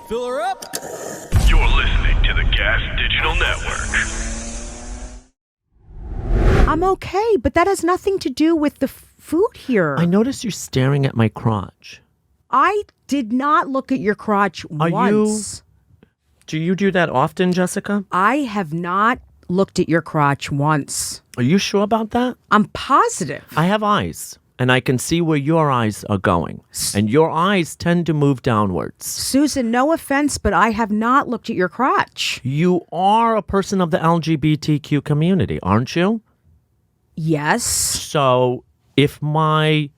Fill her up. You're listening to the Gas Digital Network. I'm okay, but that has nothing to do with the food here. I noticed you staring at my crotch. I did not look at your crotch once. Do you do that often, Jessica? I have not looked at your crotch once. Are you sure about that? I'm positive. I have eyes, and I can see where your eyes are going. And your eyes tend to move downwards. Susan, no offense, but I have not looked at your crotch. You are a person of the LGBTQ community, aren't you? Yes. So if my...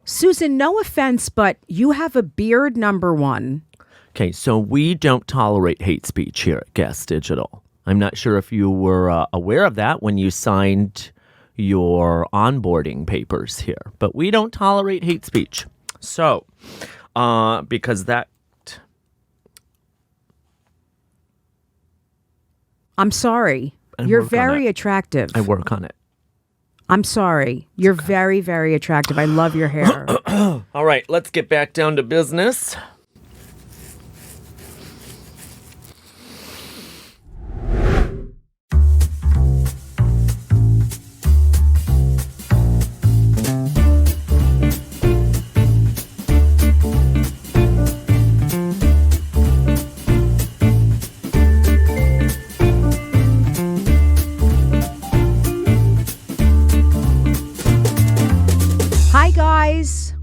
Susan, no offense, but you have a beard, number one. Okay, so we don't tolerate hate speech here at Gas Digital. I'm not sure if you were aware of that when you signed your onboarding papers here, but we don't tolerate hate speech. So, because that... I'm sorry. You're very attractive. I work on it. I'm sorry. You're very, very attractive. I love your hair. All right, let's get back down to business.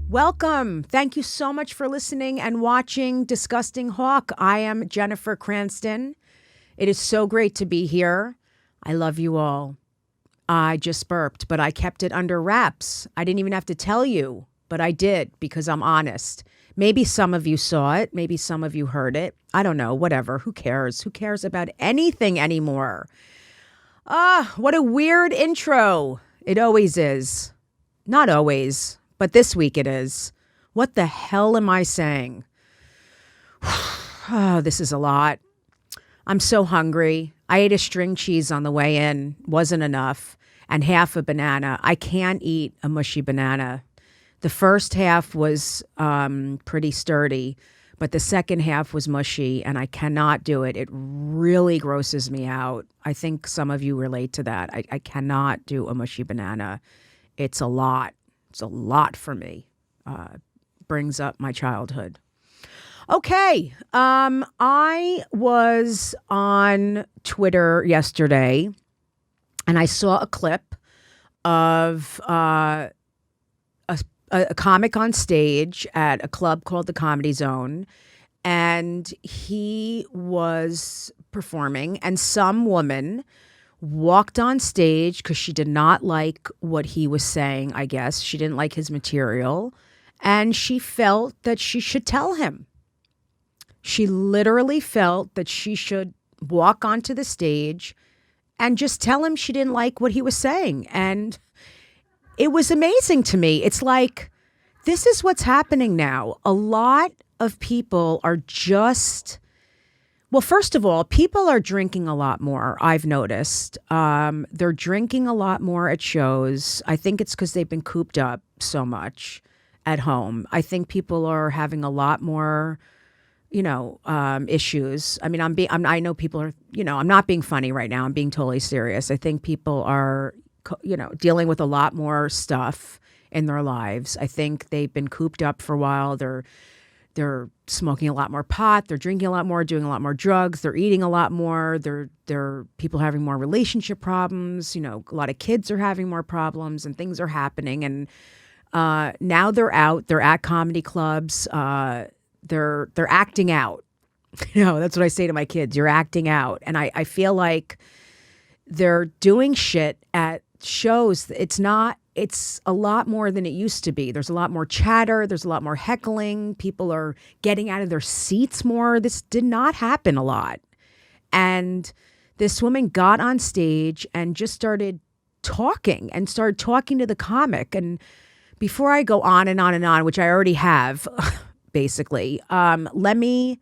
Welcome. Thank you so much for listening and watching Disgusting Hawk. I am Jennifer Cranston. It is so great to be here. I love you all. I just burped, but I kept it under wraps. I didn't even have to tell you, but I did because I'm honest. Maybe some of you saw it. Maybe some of you heard it. I don't know. Whatever. Who cares? Who cares about anything anymore? What a weird intro. It always is. Not always. But this week it is. What the hell am I saying? Oh, this is a lot. I'm so hungry. I ate a string cheese on the way in. Wasn't enough. And half a banana. I can't eat a mushy banana. The first half was pretty sturdy, but the second half was mushy, and I cannot do it. It really grosses me out. I think some of you relate to that. I cannot do a mushy banana. It's a lot. It's a lot for me. Brings up my childhood. Okay. I was on Twitter yesterday and I saw a clip of a comic on stage at a club called the Comedy Zone. And he was performing and some woman walked on stage because she did not like what he was saying, I guess. She didn't like his material. And she felt that she should tell him. She literally felt that she should walk onto the stage and just tell him she didn't like what he was saying. And it was amazing to me. It's like, this is what's happening now. A lot of people are just... Well, first of all, people are drinking a lot more, I've noticed. They're drinking a lot more at shows. I think it's because they've been cooped up so much at home. I think people are having a lot more, issues. I mean, I know people are, I'm not being funny right now. I'm being totally serious. I think people are, dealing with a lot more stuff in their lives. I think they've been cooped up for a while. They're smoking a lot more pot. They're drinking a lot more, doing a lot more drugs. They're eating a lot more. They're people having more relationship problems. A lot of kids are having more problems and things are happening. And now they're out. They're at comedy clubs. They're acting out. That's what I say to my kids. You're acting out. And I feel like they're doing shit at shows. It's a lot more than it used to be. There's a lot more chatter. There's a lot more heckling. People are getting out of their seats more. This did not happen a lot. And this woman got on stage and just started talking to the comic. And before I go on and on and on, which I already have, basically, let me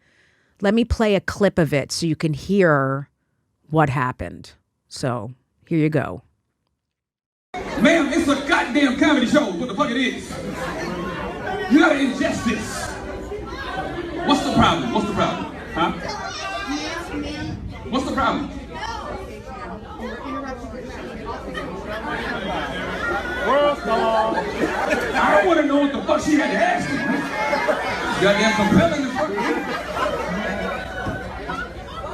play a clip of it so you can hear what happened. So here you go. Ma'am, it's a goddamn comedy show. What the fuck it is? You gotta ingest this. What's What's the problem? What's the problem? Huh? What's the problem? I don't want to know what the fuck she had to ask me. Goddamn compelling as fuck.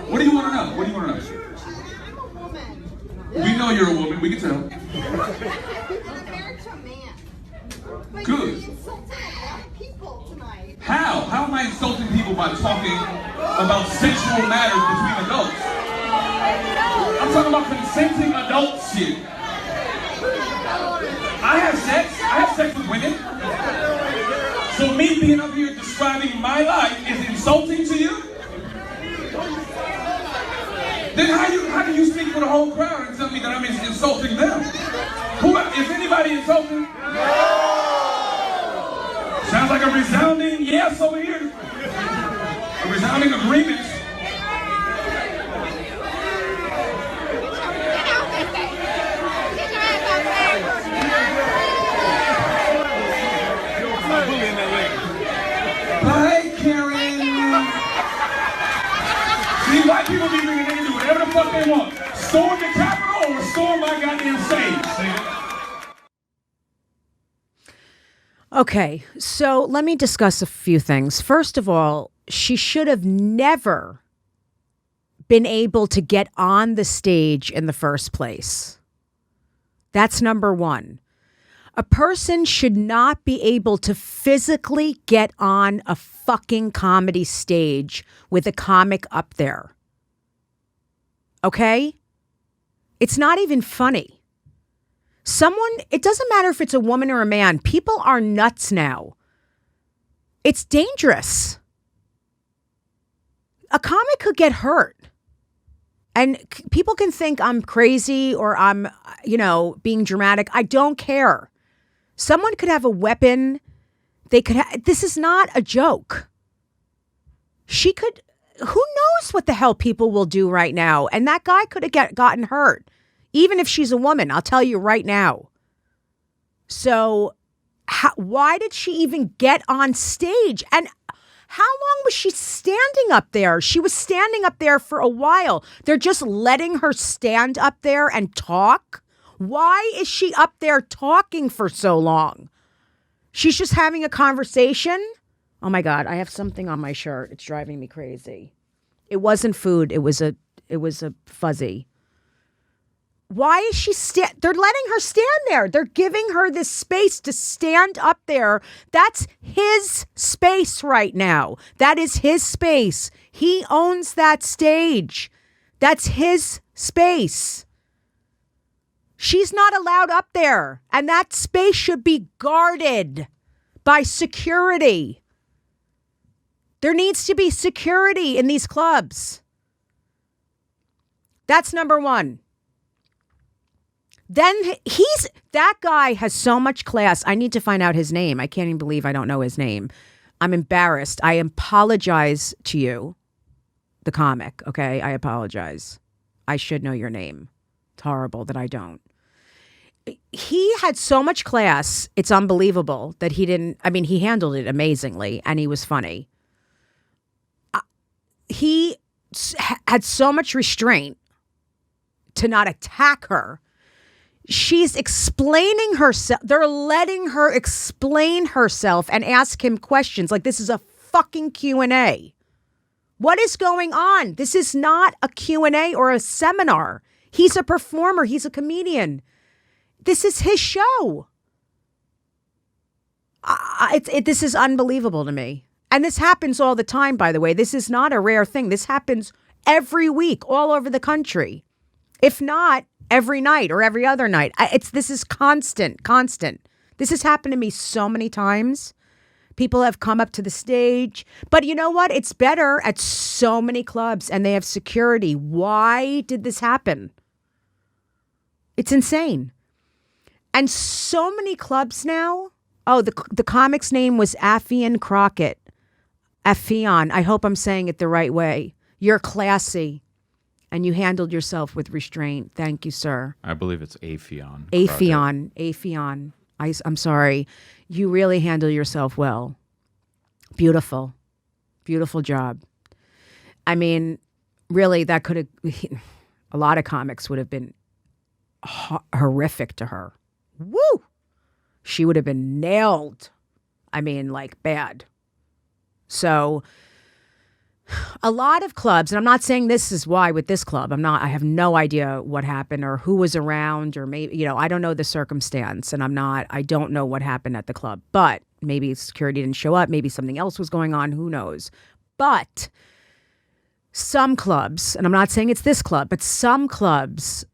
What do you want to know? What do you want to know? I'm a woman. We know you're a woman. We can tell. I'm married to a man. But Good. you're insulting a lot of people tonight. How? How am I insulting people by talking about sexual matters between adults? I'm talking about consenting adult shit. I have sex with women. So me being up here describing my life is insulting to you? Then how do you speak for the whole crowd and tell me that I'm insulting them? Is anybody insulting? No! Sounds like a resounding yes over here. A resounding agreement. Hi, Karen. See, white people be thinking they can do whatever the fuck they want. Storm the Capitol or storm my goddamn stage. Okay, so let me discuss a few things. First of all, she should have never been able to get on the stage in the first place. That's number one. A person should not be able to physically get on a fucking comedy stage with a comic up there. Okay? It's not even funny. It doesn't matter if it's a woman or a man. People are nuts now. It's dangerous. A comic could get hurt. And people can think I'm crazy or I'm, being dramatic. I don't care. Someone could have a weapon. This is not a joke. Who knows what the hell people will do right now? And that guy could have gotten hurt. Even if she's a woman, I'll tell you right now. So why did she even get on stage? And how long was she standing up there? She was standing up there for a while. They're just letting her stand up there and talk. Why is she up there talking for so long? She's just having a conversation? Oh my God, I have something on my shirt. It's driving me crazy. It wasn't food. It was a fuzzy. Why is she they're letting her stand there. They're giving her this space to stand up there. That's his space right now. That is his space. He owns that stage. That's his space. She's not allowed up there. And that space should be guarded by security. There needs to be security in these clubs. That's number one. Then that guy has so much class. I need to find out his name. I can't even believe I don't know his name. I'm embarrassed. I apologize to you, the comic, okay? I apologize. I should know your name. It's horrible that I don't. He had so much class. It's unbelievable that he handled it amazingly and he was funny. He had so much restraint to not attack her. She's explaining herself. They're letting her explain herself and ask him questions. Like this is a fucking Q&A. What is going on? This is not a Q&A or a seminar. He's a performer. He's a comedian. This is his show. This is unbelievable to me. And this happens all the time, by the way. This is not a rare thing. This happens every week all over the country. If not, every night or every other night. This is constant. This has happened to me so many times. People have come up to the stage. But you know what? It's better at so many clubs and they have security. Why did this happen? It's insane. And so many clubs now. Oh, the comic's name was Affion Crockett. Affion. I hope I'm saying it the right way. You're classy. And you handled yourself with restraint. Thank you, sir. I believe it's Affion. Affion. I'm sorry. You really handle yourself well. Beautiful. Beautiful job. I mean, really, that could have, a lot of comics would have been horrific to her. Woo! She would have been nailed. I mean, like bad. So a lot of clubs, and I'm not saying this is why with this club, I have no idea what happened or who was around or maybe, I don't know the circumstance and I don't know what happened at the club, but maybe security didn't show up. Maybe something else was going on. Who knows? But some clubs, and I'm not saying it's this club, but some clubs,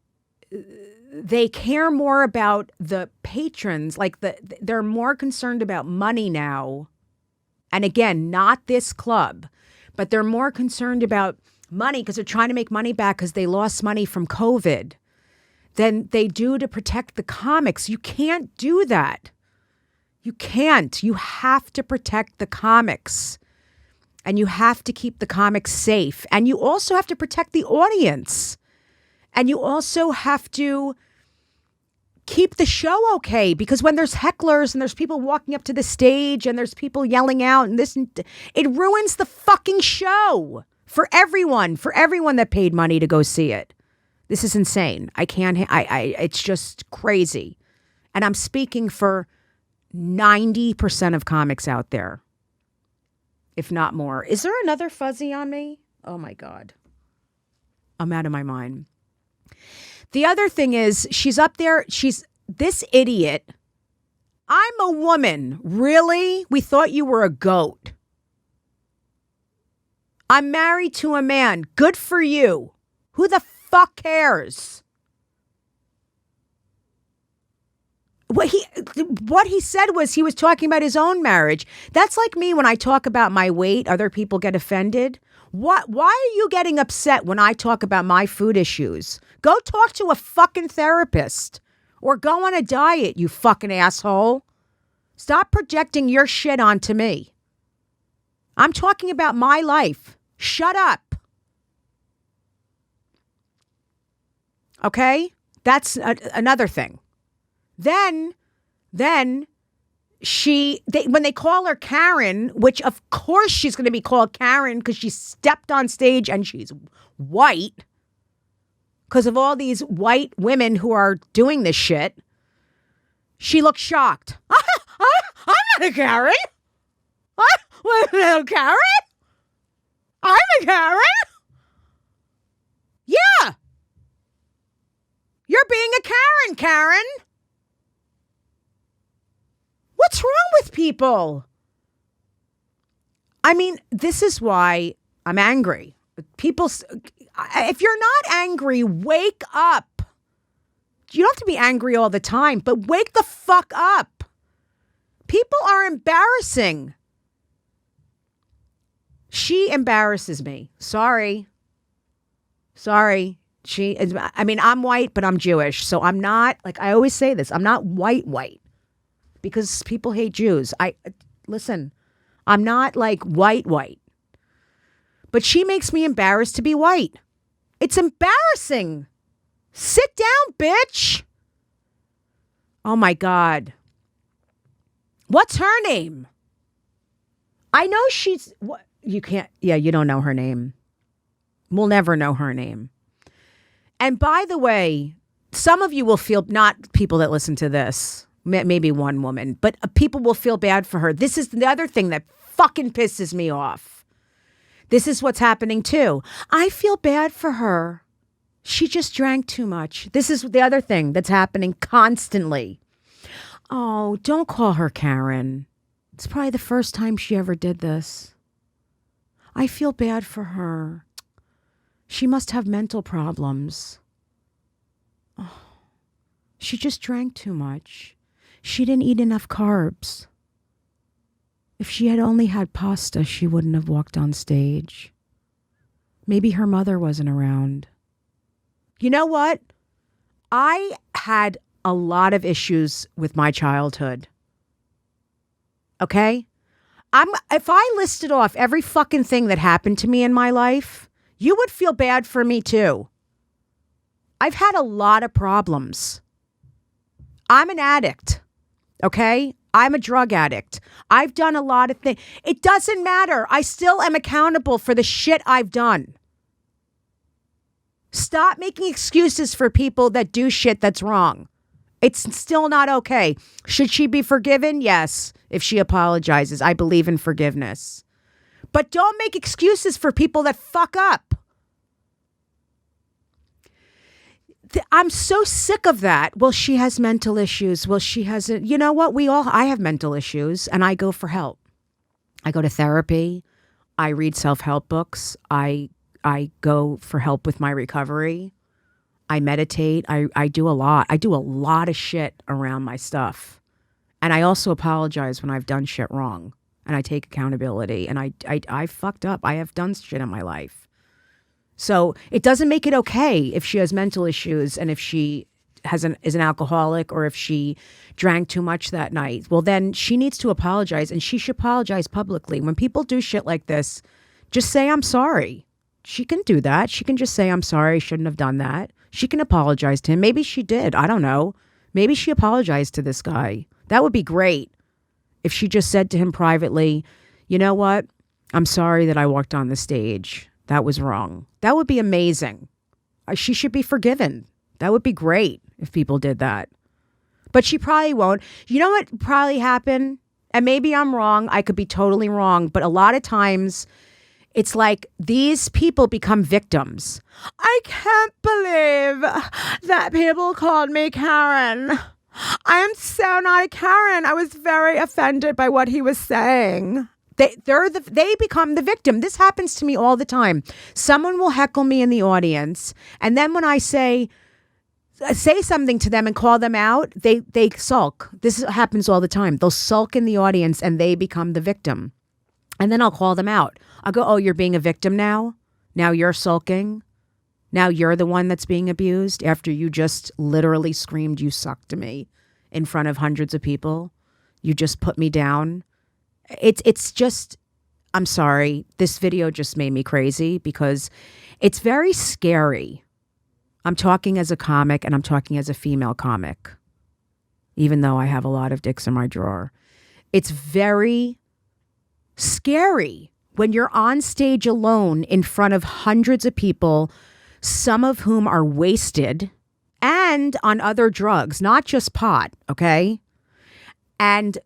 they care more about the patrons. Like they're more concerned about money now. And again, not this club. But they're more concerned about money because they're trying to make money back because they lost money from COVID than they do to protect the comics. You can't do that. You can't. You have to protect the comics. And you have to keep the comics safe. And you also have to protect the audience. And you also have to keep the show okay, because when there's hecklers and there's people walking up to the stage and there's people yelling out and this, it ruins the fucking show for everyone that paid money to go see it. This is insane. It's just crazy. And I'm speaking for 90% of comics out there, if not more. Is there another fuzzy on me? Oh my God. I'm out of my mind. The other thing is, she's up there. She's this idiot. I'm a woman. Really? We thought you were a goat. I'm married to a man. Good for you. Who the fuck cares? What he said was he was talking about his own marriage. That's like me when I talk about my weight. Other people get offended. Why are you getting upset when I talk about my food issues? Go talk to a fucking therapist or go on a diet, you fucking asshole. Stop projecting your shit onto me. I'm talking about my life. Shut up. Okay? That's another thing. Then when they call her Karen, which of course she's going to be called Karen because she stepped on stage and she's white because of all these white women who are doing this shit, she looks shocked. I'm not a Karen. I'm a Karen? I'm a Karen? Yeah. You're being a Karen, Karen. What's wrong with people? I mean, this is why I'm angry. People, if you're not angry, wake up. You don't have to be angry all the time, but wake the fuck up. People are embarrassing. She embarrasses me. Sorry. I'm white, but I'm Jewish. So I'm not, like I always say this, I'm not white. Because people hate Jews. Listen, I'm not like white. But she makes me embarrassed to be white. It's embarrassing. Sit down, bitch. Oh my God. What's her name? I know she's, what? You can't, yeah, you don't know her name. We'll never know her name. And by the way, some of you will feel, not people that listen to this, maybe one woman, but people will feel bad for her. This is the other thing that fucking pisses me off. This is what's happening too. I feel bad for her. She just drank too much. This is the other thing that's happening constantly. Oh, don't call her Karen. It's probably the first time she ever did this. I feel bad for her. She must have mental problems. Oh, she just drank too much. She didn't eat enough carbs. If she had only had pasta, she wouldn't have walked on stage. Maybe her mother wasn't around. You know what? I had a lot of issues with my childhood. Okay? If I listed off every fucking thing that happened to me in my life, you would feel bad for me too. I've had a lot of problems. I'm an addict. Okay? I'm a drug addict. I've done a lot of things. It doesn't matter. I still am accountable for the shit I've done. Stop making excuses for people that do shit that's wrong. It's still not okay. Should she be forgiven? Yes. If she apologizes, I believe in forgiveness. But don't make excuses for people that fuck up. I'm so sick of that. Well, she has mental issues. Well, she hasn't. You know what? I have mental issues and I go for help. I go to therapy. I read self-help books. I go for help with my recovery. I meditate. I do a lot. I do a lot of shit around my stuff. And I also apologize when I've done shit wrong. And I take accountability. And I fucked up. I have done shit in my life. So it doesn't make it okay if she has mental issues and if she is an alcoholic or if she drank too much that night. Well, then she needs to apologize, and she should apologize publicly. When people do shit like this, just say, I'm sorry. She can do that. She can just say, I'm sorry, I shouldn't have done that. She can apologize to him. Maybe she did. I don't know. Maybe she apologized to this guy. That would be great if she just said to him privately, you know what? I'm sorry that I walked on the stage. That was wrong. That would be amazing. She should be forgiven. That would be great if people did that. But she probably won't. You know what probably happened? And maybe I'm wrong. I could be totally wrong. But a lot of times it's like these people become victims. I can't believe that people called me Karen. I am so not a Karen. I was very offended by what he was saying. They become the victim. This happens to me all the time. Someone will heckle me in the audience, and then when I say something to them and call them out, they sulk. This happens all the time. They'll sulk in the audience and they become the victim. And then I'll call them out. I'll go, oh, you're being a victim now? Now you're sulking? Now you're the one that's being abused after you just literally screamed you suck to me in front of hundreds of people? You just put me down? It's just, I'm sorry, this video just made me crazy because it's very scary. I'm talking as a comic and I'm talking as a female comic, even though I have a lot of dicks in my drawer. It's very scary when you're on stage alone in front of hundreds of people, some of whom are wasted and on other drugs, not just pot, okay? And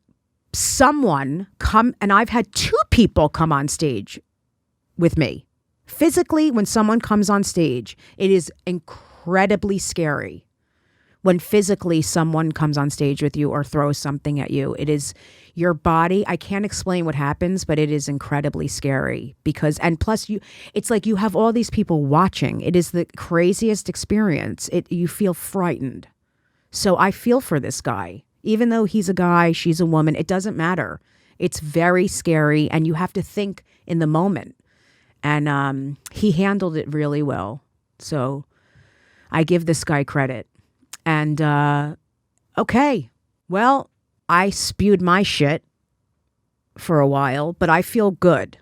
someone come, and I've had 2 people come on stage with me. Physically, when someone comes on stage, it is incredibly scary. When physically someone comes on stage with you or throws something at you, it is your body. I can't explain what happens, but it is incredibly scary because, and plus it's like you have all these people watching. It is the craziest experience. You feel frightened. So I feel for this guy. Even though he's a guy, she's a woman, it doesn't matter. It's very scary, and you have to think in the moment. And he handled it really well. So I give this guy credit. And, okay, well, I spewed my shit for a while, but I feel good.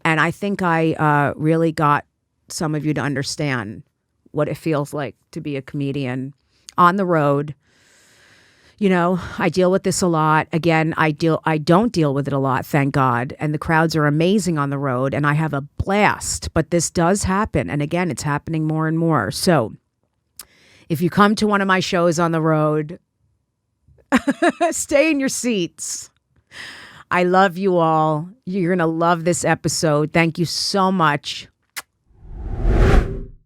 And I think I really got some of you to understand what it feels like to be a comedian on the road. You know, I deal with this a lot. Again, I don't deal with it a lot, thank God. And the crowds are amazing on the road and I have a blast, but this does happen. And again, it's happening more and more. So if you come to one of my shows on the road, stay in your seats. I love you all. You're going to love this episode. Thank you so much.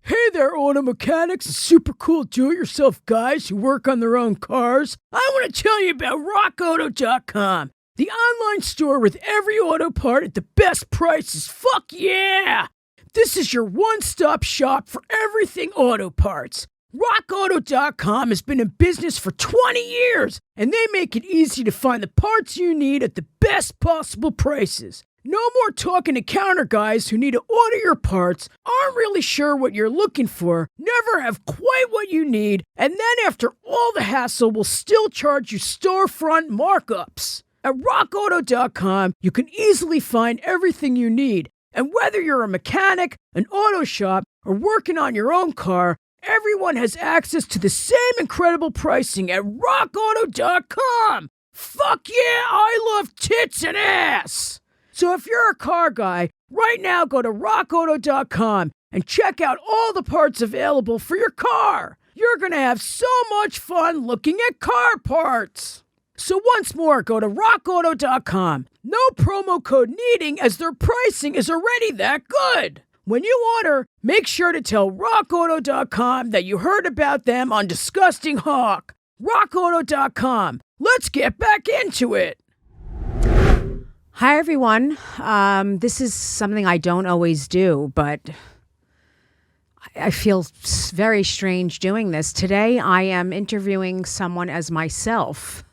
Hey there, auto mechanics and super cool do-it-yourself guys who work on their own cars. I want to tell you about rockauto.com, the online store with every auto part at the best prices. Fuck yeah! This is your one-stop shop for everything auto parts. RockAuto.com has been in business for 20 years, and they make it easy to find the parts you need at the best possible prices. No more talking to counter guys who need to order your parts, aren't really sure what you're looking for, never have quite what you need, and then after all the hassle will still charge you storefront markups. At RockAuto.com, you can easily find everything you need, and whether you're a mechanic, an auto shop, or working on your own car, everyone has access to the same incredible pricing at RockAuto.com. Fuck yeah, I love tits and ass! So if you're a car guy, right now go to rockauto.com and check out all the parts available for your car. You're gonna have so much fun looking at car parts. So once more, go to rockauto.com. No promo code needing as their pricing is already that good. When you order, make sure to tell rockauto.com that you heard about them on Disgusting Hawk. rockauto.com. Let's get back into it. Hi, everyone. This is something I don't always do, but I feel very strange doing this. Today, I am interviewing someone as myself.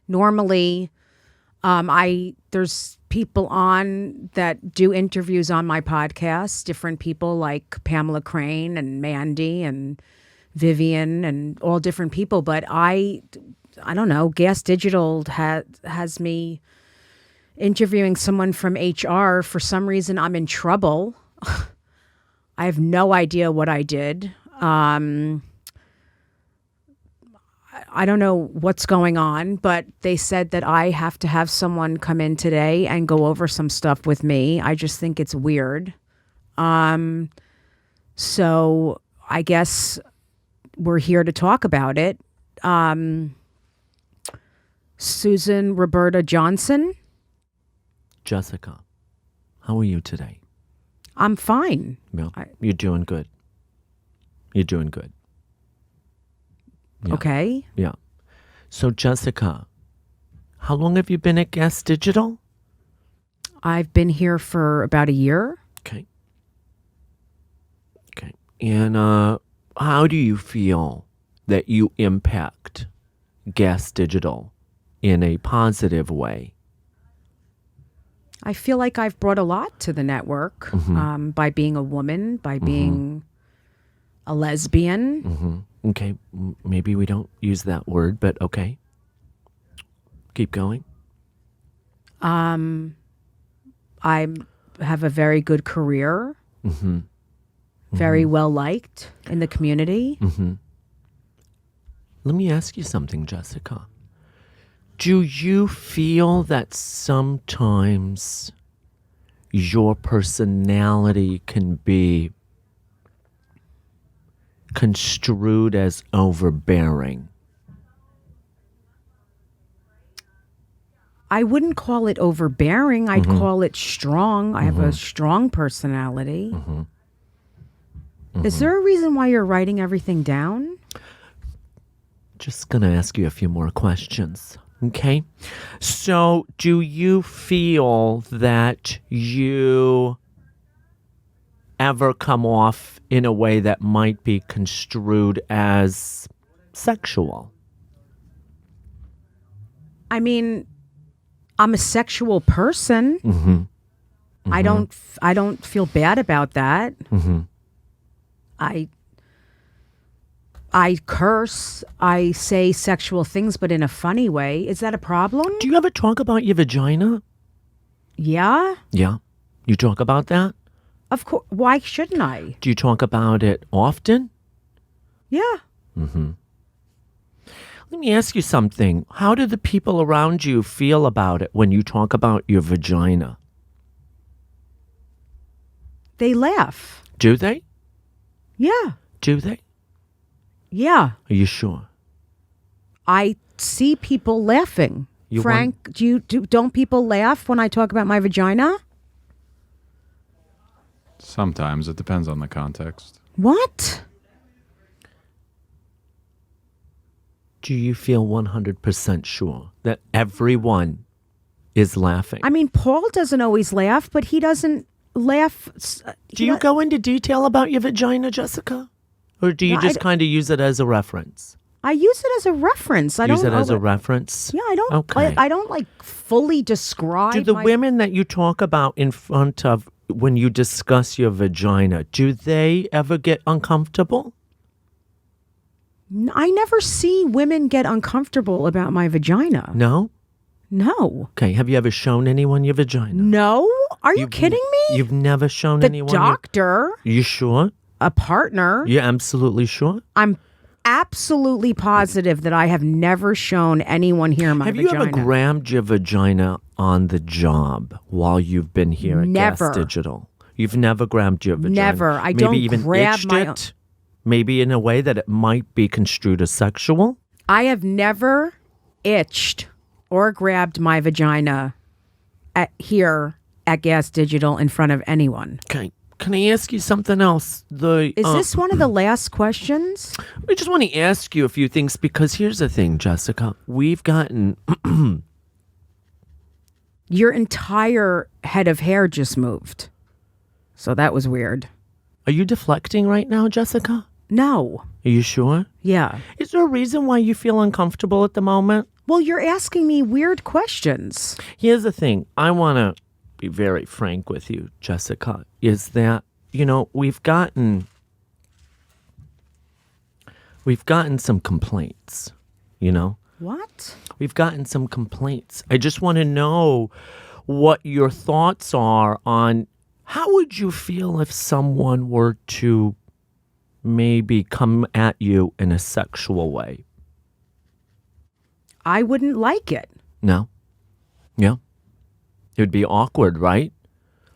Normally, there's people on that do interviews on my podcast, different people like Pamela Crane and Mandy and Vivian and all different people. But I don't know, Gas Digital has me interviewing someone from HR. For some reason, I'm in trouble. I have no idea what I did. I don't know what's going on, but they said that I have to have someone come in today and go over some stuff with me. I just think it's weird. So I guess we're here to talk about it. Susan Roberta Johnson. Jessica, how are you today? I'm fine. Well, you're doing good. You're doing good. Yeah. Okay. Yeah. So, Jessica, how long have you been at Gas Digital? I've been here for about a year. Okay. Okay. And how do you feel that you impact Gas Digital in a positive way? I feel like I've brought a lot to the network by being a woman, by being a lesbian. Mm-hmm. Okay, maybe we don't use that word, but okay. Keep going. I have a very good career, very well liked in the community. Let me ask you something, Jessica. Do you feel that sometimes your personality can be construed as overbearing? I wouldn't call it overbearing. I'd call it strong. I have a strong personality. Is there a reason why you're writing everything down? Just gonna ask you a few more questions. Okay. So do you feel that you ever come off in a way that might be construed as sexual? I mean, I'm a sexual person. I don't feel bad about that. I curse. I say sexual things, but in a funny way. Is that a problem? Do you ever talk about your vagina? Yeah. Yeah. You talk about that? Of course. Why shouldn't I? Do you talk about it often? Yeah. Let me ask you something. How do the people around you feel about it when you talk about your vagina? They laugh. Do they? Yeah. Do they? Yeah. Are you sure? I see people laughing. You Frank, don't people laugh when I talk about my vagina? Sometimes. It depends on the context. What? Do you feel 100% sure that everyone is laughing? I mean, Paul doesn't always laugh, but he doesn't laugh. Do you go into detail about your vagina, Jessica? Or do you just kind of use it as a reference? I use it as a reference. Use it as a reference? Yeah, I don't. Okay. I don't like fully describe. Do the women that you talk about in front of when you discuss your vagina, do they ever get uncomfortable? I never see women get uncomfortable about my vagina. No? No. Okay, have you ever shown anyone your vagina? No? Are you kidding me? You've never shown The anyone doctor, You sure? a partner. You're absolutely sure? I'm absolutely positive that I have never shown anyone here my Have vagina. you ever grabbed your vagina on the job while you've been here at Never. Gas Digital? You've never grabbed your vagina? Never. I Maybe don't even grab itched my it? Maybe in a way that it might be construed as sexual? I have never itched or grabbed my vagina here at Gas Digital in front of anyone. Okay. Can I ask you something else? Is this one of the last questions? I just want to ask you a few things because here's the thing, Jessica. We've gotten... Your entire head of hair just moved. So that was weird. Are you deflecting right now, Jessica? No. Are you sure? Yeah. Is there a reason why you feel uncomfortable at the moment? Well, you're asking me weird questions. Here's the thing. I want to be very frank with you, Jessica, is that, we've gotten some complaints, What? We've gotten some complaints. I just want to know what your thoughts are on how would you feel if someone were to maybe come at you in a sexual way? I wouldn't like it. No? Yeah. It would be awkward, right?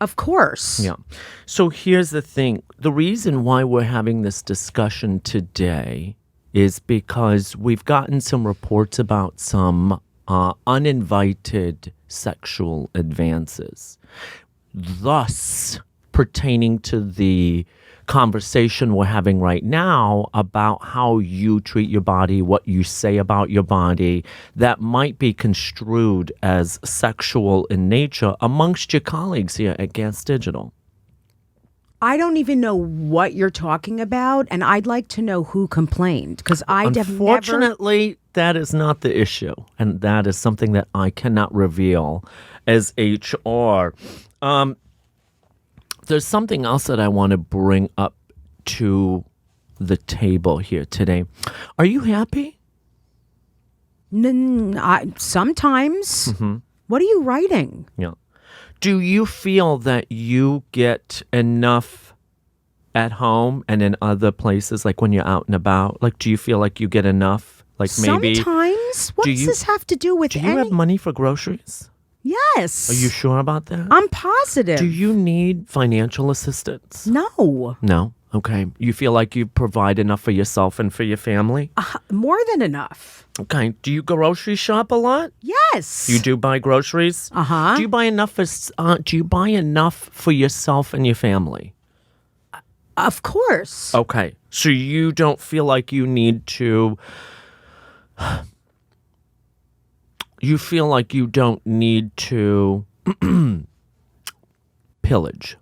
Of course. Yeah. So here's the thing. The reason why we're having this discussion today is because we've gotten some reports about some uninvited sexual advances, thus pertaining to the conversation we're having right now about how you treat your body, what you say about your body, that might be construed as sexual in nature amongst your colleagues here at Gas Digital. I don't even know what you're talking about, and I'd like to know who complained, because I have never... Unfortunately, that is not the issue, and that is something that I cannot reveal as HR. There's something else that I want to bring up to the table here today. Are you happy? Sometimes. Mm-hmm. What are you writing? Yeah. Do you feel that you get enough at home and in other places, like when you're out and about? Like, do you feel like you get enough? Like maybe sometimes. What does this have to do with Do you have money for groceries? Yes. Are you sure about that? I'm positive. Do you need financial assistance? No. No? Okay. You feel like you provide enough for yourself and for your family? More than enough. Okay. Do you grocery shop a lot? Yes. You do buy groceries? Uh-huh. Do you buy enough for yourself and your family? Of course. Okay. So you don't feel like you need to... You feel like you don't need to pillage.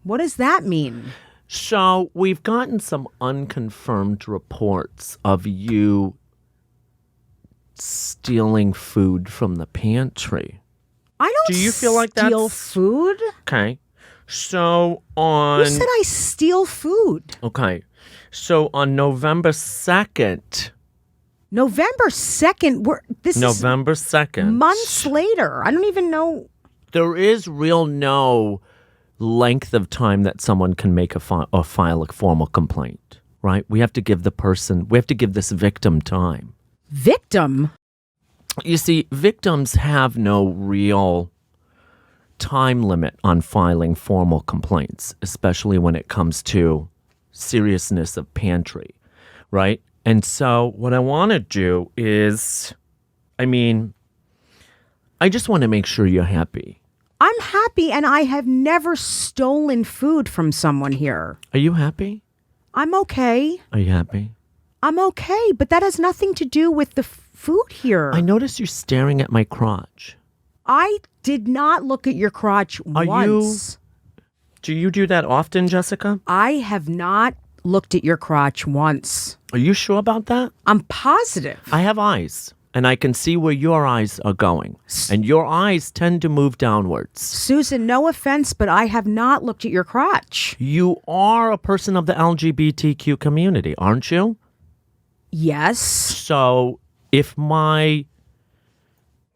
What does that mean? So we've gotten some unconfirmed reports of you stealing food from the pantry. I don't Do you feel like steal that's... food. Okay. So on... Who said I steal food? Okay. So on November 2nd... November 2nd? This November 2nd. is months later. I don't even know. There is no length of time that someone can make file a formal complaint, right? We have to give this victim time. Victim? You see, victims have no real time limit on filing formal complaints, especially when it comes to seriousness of pantry, right? And so what I want to do is, I just want to make sure you're happy. I'm happy, and I have never stolen food from someone here. Are you happy? I'm okay. Are you happy? I'm okay, but that has nothing to do with the food here. I noticed you staring at my crotch. I did not look at your crotch once. Do you do that often, Jessica? I have not looked at your crotch once. Are you sure about that? I'm positive. I have eyes, and I can see where your eyes are going. And your eyes tend to move downwards. Susan, no offense, but I have not looked at your crotch. You are a person of the LGBTQ community, aren't you? Yes. So if my...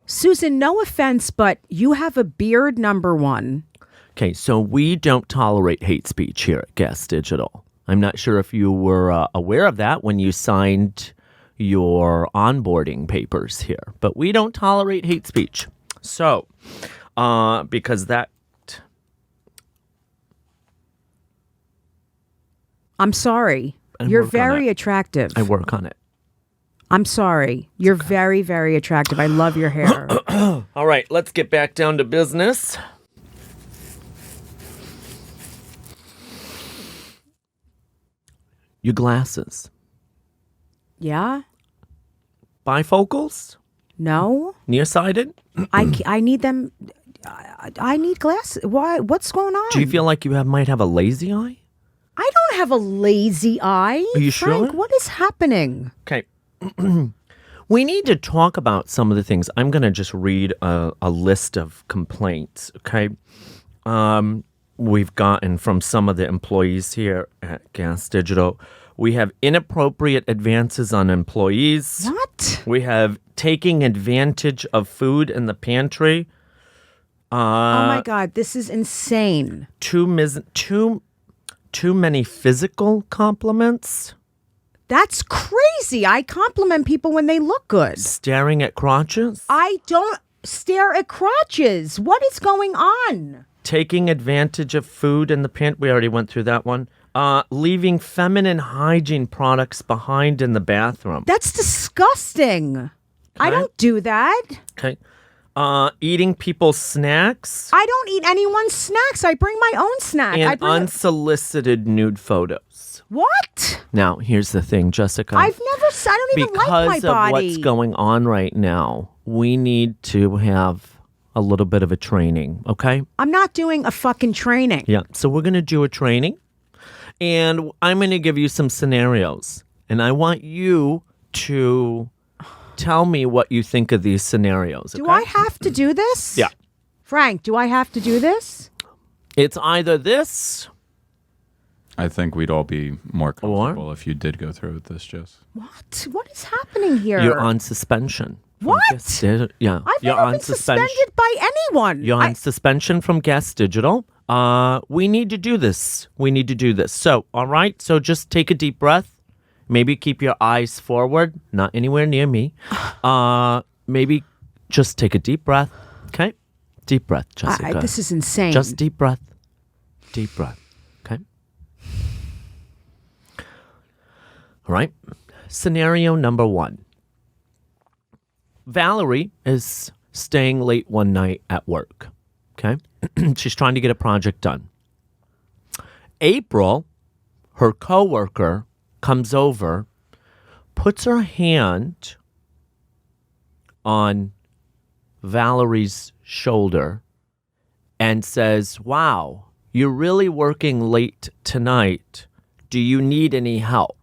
Susan, no offense, but you have a beard, number one. Okay, so we don't tolerate hate speech here at Gas Digital. I'm not sure if you were aware of that when you signed your onboarding papers here, but we don't tolerate hate speech. So, because that... I'm sorry. I You're work on very it. attractive. I work on it. I'm sorry. You're very, very attractive. I love your hair. All right, let's get back down to business. Your glasses. Yeah? Bifocals? No? Nearsighted? I need them. I need glasses. Why? What's going on? Do you feel like you might have a lazy eye? I don't have a lazy eye. Are you Frank, sure? what is happening? Okay. We need to talk about some of the things. I'm going to just read a list of complaints, okay? We've gotten from some of the employees here at Gas Digital. We have inappropriate advances on employees. What? We have taking advantage of food in the pantry. Oh my God, this is insane. Too many physical compliments. That's crazy. I compliment people when they look good. Staring at crotches. I don't stare at crotches. What is going on? Taking advantage of food in the pantry. We already went through that one. Leaving feminine hygiene products behind in the bathroom. That's disgusting. I don't do that. Okay. Eating people's snacks. I don't eat anyone's snacks. I bring my own snack. And unsolicited nude photos. What? Now, here's the thing, Jessica. I don't even like my Because of body. what's going on right now, we need to have a little bit of a training, okay? I'm not doing a fucking training. Yeah, so we're going to do a training, and I'm going to give you some scenarios, and I want you to tell me what you think of these scenarios, okay? Do I have to do this? Yeah. Frank, do I have to do this? It's either this... I think we'd all be more comfortable if you did go through with this, Jess. What? What is happening here? You're on suspension. What? Yeah. I've You're never on been suspension. suspended by anyone. You're on suspension from Gas Digital. We need to do this. So, all right. So just take a deep breath. Maybe keep your eyes forward, not anywhere near me. Maybe just take a deep breath. Okay? Deep breath, Jessica. This is insane. Just deep breath. Deep breath. Okay? All right. Scenario number 1. Valerie is staying late one night at work. Okay? She's trying to get a project done. April, her coworker, comes over, puts her hand on Valerie's shoulder and says, "Wow, you're really working late tonight. Do you need any help?"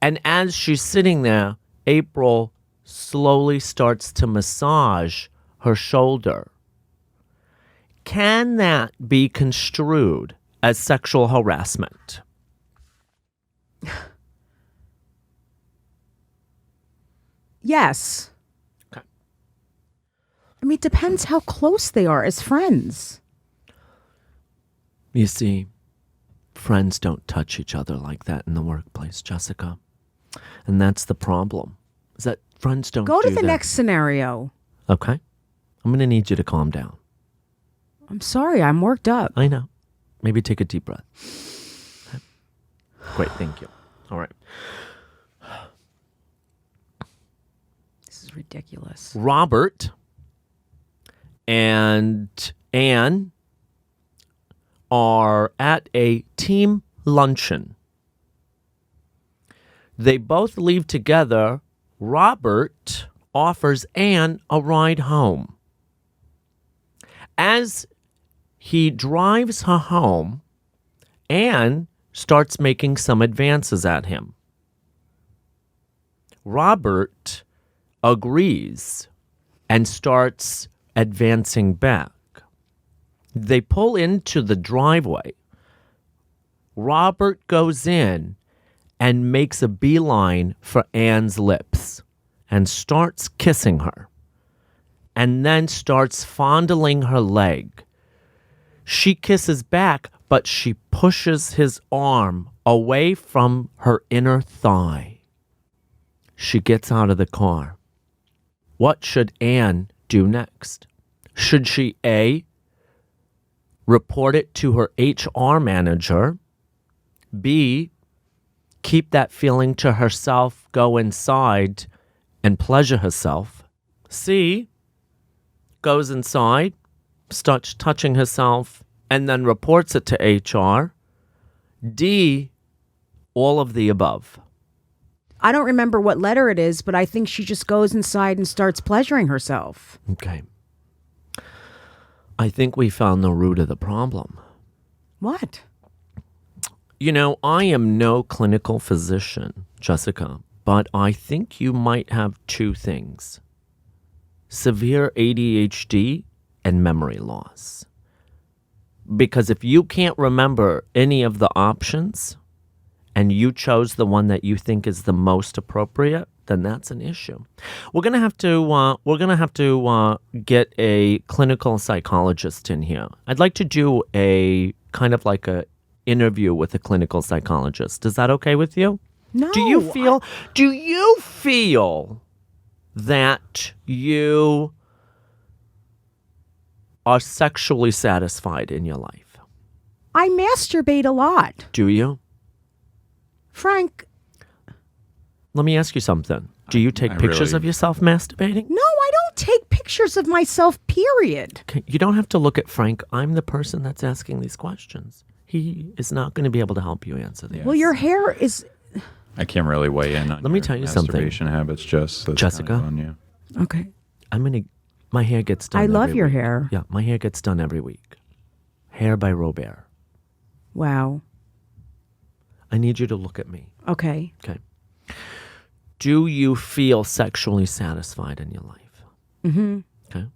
And as she's sitting there, April slowly starts to massage her shoulder. Can that be construed as sexual harassment? Yes. Okay. I mean, it depends how close they are as friends. You see, friends don't touch each other like that in the workplace, Jessica. And that's the problem, is that friends don't Go to do the that. next scenario. Okay? I'm going to need you to calm down. I'm sorry, I'm worked up. I know. Maybe take a deep breath. Okay. Great, thank you. All right. This is ridiculous. Robert and Anne are at a team luncheon. They both leave together. Robert offers Anne a ride home. As he drives her home, Anne starts making some advances at him. Robert agrees and starts advancing back. They pull into the driveway. Robert goes in and makes a beeline for Anne's lips and starts kissing her, and then starts fondling her leg. She kisses back, but she pushes his arm away from her inner thigh. She gets out of the car. What should Anne do next? Should she A, report it to her HR manager, B, keep that feeling to herself, go inside and pleasure herself, C, goes inside, starts touching herself, and then reports it to HR, D, all of the above? I don't remember what letter it is, but I think she just goes inside and starts pleasuring herself. Okay. I think we found the root of the problem. What? You know, I am no clinical physician, Jessica, but I think you might have two things: severe ADHD and memory loss. Because if you can't remember any of the options and you chose the one that you think is the most appropriate, then that's an issue. We're gonna have to get a clinical psychologist in here. I'd like to do a kind of like a interview with a clinical psychologist. Is that okay with you? No. Do you feel that you are sexually satisfied in your life? I masturbate a lot. Do you? Frank, Let me ask you something. Do you take pictures of yourself masturbating? no, I don't take pictures of myself, period. Okay, you don't have to look at Frank. I'm the person that's asking these questions. He is not going to be able to help you answer these. Well, your hair is... I can't really weigh in on Let me your tell you something. masturbation habits, just so it's Jessica? kind of on you. Okay. My hair gets done I love every your week. hair. Yeah, my hair gets done every week. Hair by Robert. Wow. I need you to look at me. Okay. Okay. Do you feel sexually satisfied in your life? Mm-hmm. Okay.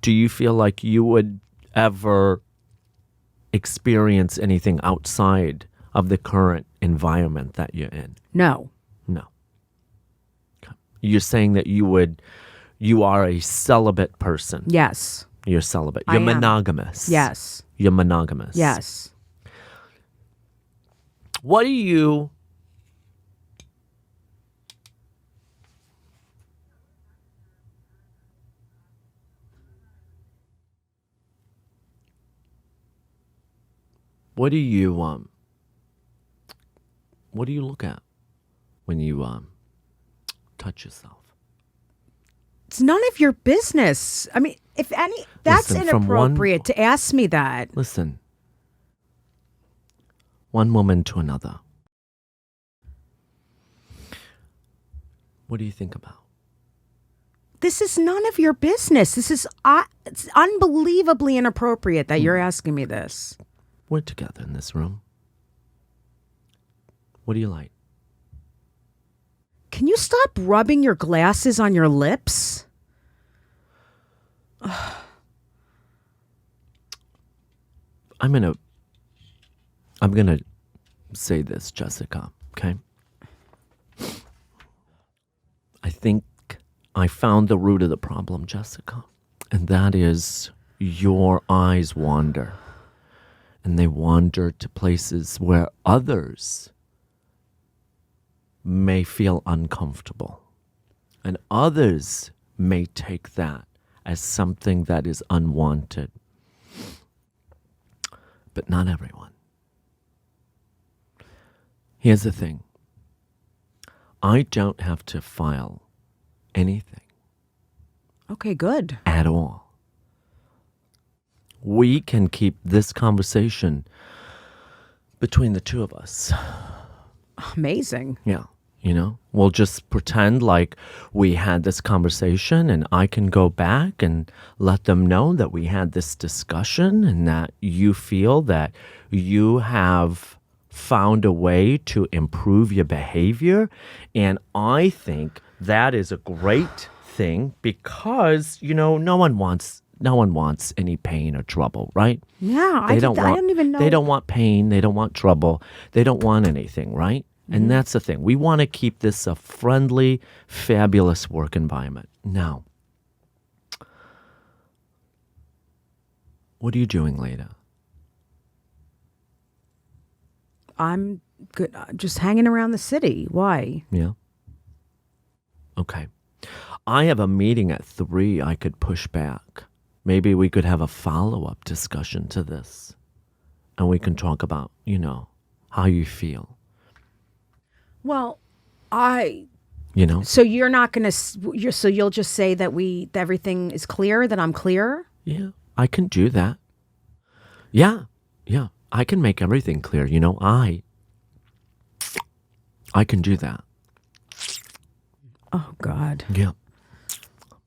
Do you feel like you would ever experience anything outside of the current environment that you're in? No. No. Okay. You're saying that you are a celibate person. Yes. You're celibate. I You're am. monogamous. Yes. You're monogamous. Yes. What do you What do you look at when you touch yourself? It's none of your business. I mean, if any, that's Listen, from inappropriate to ask me that. Listen. One woman to another. What do you think about? This is none of your business. This is it's unbelievably inappropriate that you're asking me this. We're together in this room. What do you like? Can you stop rubbing your glasses on your lips? I'm gonna say this, Jessica, okay? I think I found the root of the problem, Jessica, and that is your eyes wander. And they wander to places where others may feel uncomfortable. And others may take that as something that is unwanted. But not everyone. Here's the thing. I don't have to file anything Okay, good. at all. We can keep this conversation between the two of us. Amazing. Yeah. You know, we'll just pretend like we had this conversation, and I can go back and let them know that we had this discussion and that you feel that you have found a way to improve your behavior. And I think that is a great thing because, you know, no one wants any pain or trouble, right? Yeah, I don't even know. They don't want pain. They don't want trouble. They don't want anything, right? And that's the thing. We want to keep this a friendly, fabulous work environment. Now, what are you doing later? I'm good. Just hanging around the city. Why? Yeah. Okay. I have a meeting at 3 I could push back. Maybe we could have a follow-up discussion to this. And we can talk about, how you feel. Well, So you're not going to, so you'll just say that that everything is clear, that I'm clear? Yeah, I can do that. Yeah, I can make everything clear. I can do that. Oh, God. Yeah.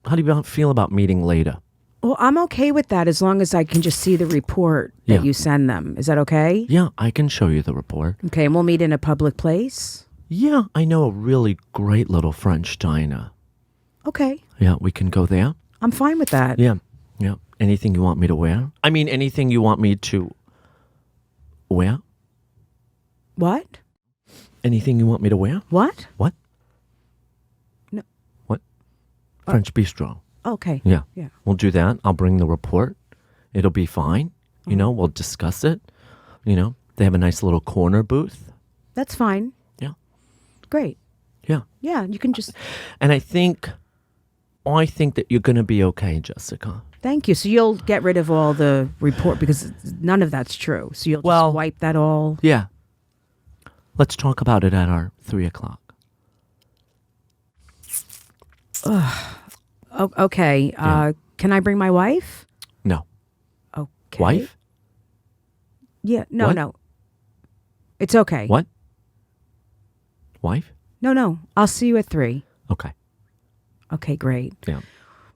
How do you feel about meeting later? Well, I'm okay with that as long as I can just see the report that Yeah. you send them. Is that okay? Yeah, I can show you the report. Okay, and we'll meet in a public place? Yeah, I know a really great little French diner. Okay, Yeah, we can go there. I'm fine with that. Yeah. Anything you want me to wear? I mean, anything you want me to wear? What? Anything you want me to wear? What? What? No. What? French bistro. Okay. Yeah. Yeah. We'll do that. I'll bring the report. It'll be fine. We'll discuss it. They have a nice little corner booth. That's fine. Yeah. Great. Yeah. Yeah, you can just... And I think that you're going to be okay, Jessica. Thank you. So you'll get rid of all the report because none of that's true. So you'll just wipe that all... Yeah. Let's talk about it at our 3:00. Okay. Yeah. Can I bring my wife? No. Okay. Wife? Yeah. No, What? no. It's okay. What? Wife? No. I'll see you at 3. Okay. Okay, great. Yeah.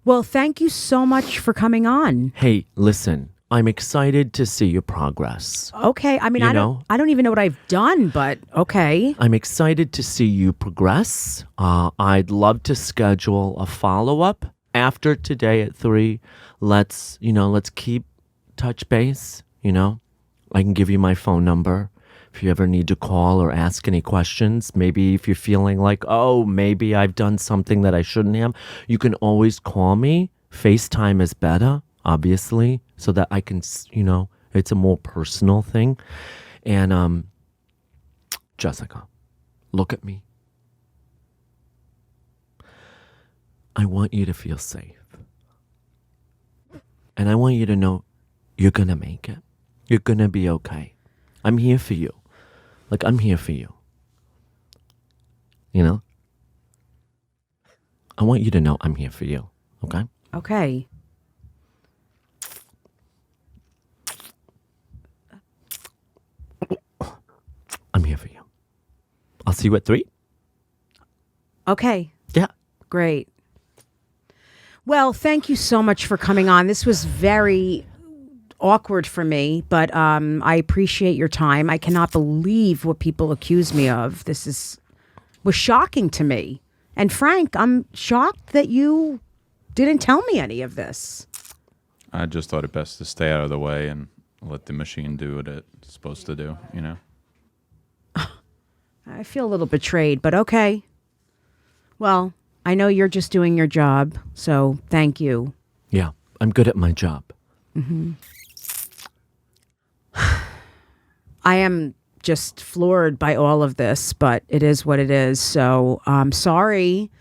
Well, thank you so much for coming on. Hey, listen. I'm excited to see your progress. Okay. I mean, You I don't even know what I've done, but okay. I'm excited to see you progress. I'd love to schedule a follow-up after today at 3. Let's keep touch base, I can give you my phone number if you ever need to call or ask any questions. Maybe if you're feeling like, oh, maybe I've done something that I shouldn't have, you can always call me. FaceTime is better, obviously, so that I can, it's a more personal thing. And Jessica, look at me. I want you to feel safe. And I want you to know you're going to make it. You're going to be okay. I'm here for you. I'm here for you. I want you to know I'm here for you. Okay? Okay. I'm here for you. I'll see you at 3. Okay. Yeah. Great. Well, thank you so much for coming on. This was very awkward for me, but I appreciate your time. I cannot believe what people accuse me of. This was shocking to me. And Frank, I'm shocked that you didn't tell me any of this. I just thought it best to stay out of the way and let the machine do what it's supposed to do, I feel a little betrayed, but okay. Well, I know you're just doing your job, so thank you. Yeah. I'm good at my job. Mm-hmm. I am just floored by all of this, but it is what it is. So I'm sorry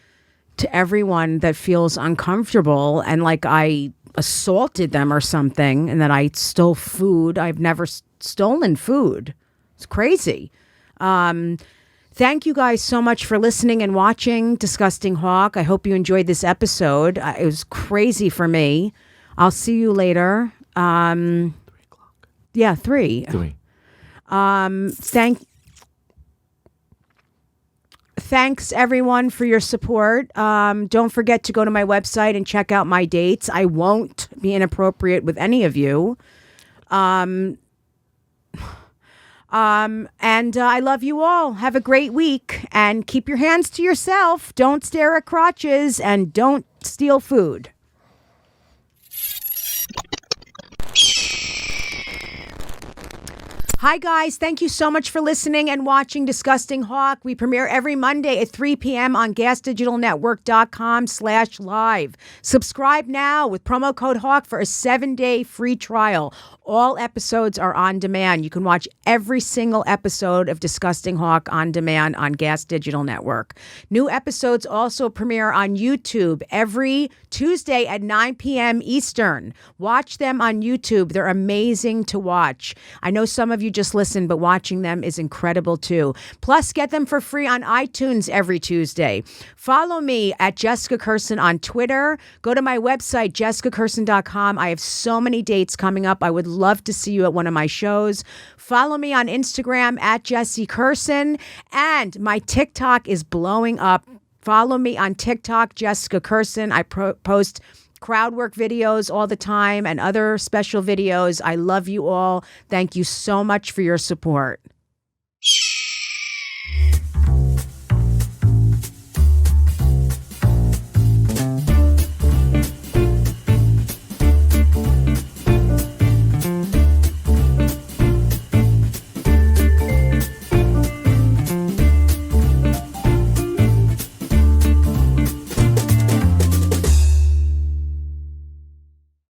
to everyone that feels uncomfortable and like I assaulted them or something and that I stole food. I've never stolen food. It's crazy. Thank you guys so much for listening and watching Disgusting Hawk. I hope you enjoyed this episode. It was crazy for me. I'll see you later. 3:00. Yeah, 3. 3. Thanks everyone for your support. Don't forget to go to my website and check out my dates. I won't be inappropriate with any of you. And I love you all. Have a great week and keep your hands to yourself. Don't stare at crotches and don't steal food. Hi, guys. Thank you so much for listening and watching Disgusting Hawk. We premiere every Monday at 3 p.m. on gasdigitalnetwork.com/live. Subscribe now with promo code HAWK for a 7-day free trial. All episodes are on demand. You can watch every single episode of Disgusting Hawk on demand on Gas Digital Network. New episodes also premiere on YouTube every Tuesday at 9 p.m. Eastern. Watch them on YouTube. They're amazing to watch. I know some of you just listen, but watching them is incredible too. Plus, get them for free on iTunes every Tuesday. Follow me at Jessica Kirson on Twitter. Go to my website, jessicakirson.com. I have so many dates coming up. I would love to see you at one of my shows. Follow me on Instagram at Jessie Kirson. And my TikTok is blowing up. Follow me on TikTok, Jessica Kirson. I post crowd work videos all the time and other special videos. I love you all. Thank you so much for your support.